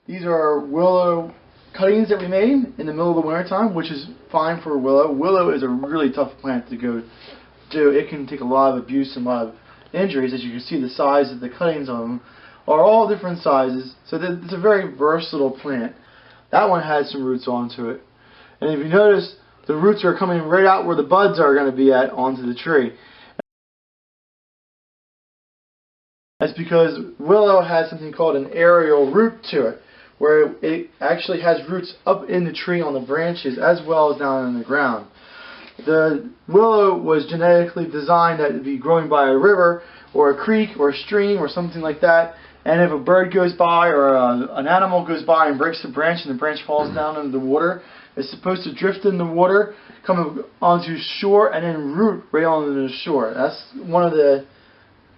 These are willow cuttings that we made in the middle of the winter time, which is fine for willow. Willow is a really tough plant to go do. It can take a lot of abuse and a lot of injuries. As you can see, the size of the cuttings on them are all different sizes, so it's a very versatile plant. That one has some roots onto it. And if you notice, the roots are coming right out where the buds are going to be at onto the tree. That's because willow has something called an aerial root to it, where it actually has roots up in the tree on the branches as well as down in the ground. The willow was genetically designed that it would be growing by a river or a creek or a stream or something like that, and if a bird goes by or an animal goes by and breaks the branch and the branch falls down into the water, it's supposed to drift in the water, come onto shore, and then root right onto the shore. That's one of the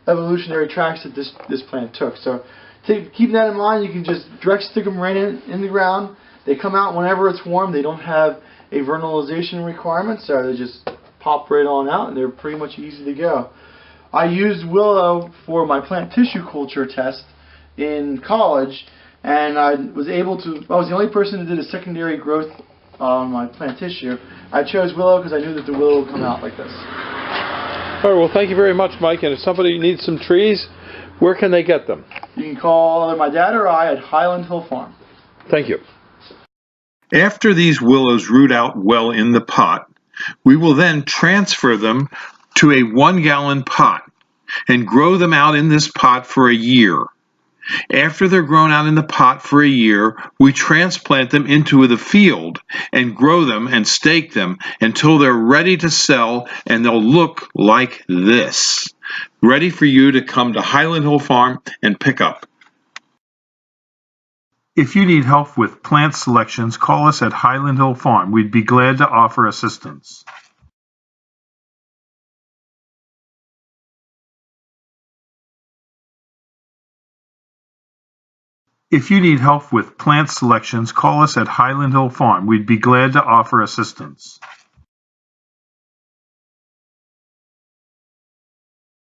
evolutionary tracks that this plant took. So keep that in mind. You can just direct stick them right in the ground. They come out whenever it's warm. They don't have a vernalization requirement, so they just pop right on out, and they're pretty much easy to go. I used willow for my plant tissue culture test in college, and I was the only person who did a secondary growth on my plant tissue. I chose willow because I knew that the willow would come out like this. All right, well, thank you very much, Mike. And if somebody needs some trees, where can they get them? You can call either my dad or I at Highland Hill Farm. Thank you. After these willows root out well in the pot, we will then transfer them to a 1-gallon pot and grow them out in this pot for a year. After they're grown out in the pot for a year, we transplant them into the field and grow them and stake them until they're ready to sell, and they'll look like this, ready for you to come to Highland Hill Farm and pick up. If you need help with plant selections, call us at Highland Hill Farm. We'd be glad to offer assistance. If you need help with plant selections, call us at Highland Hill Farm. We'd be glad to offer assistance.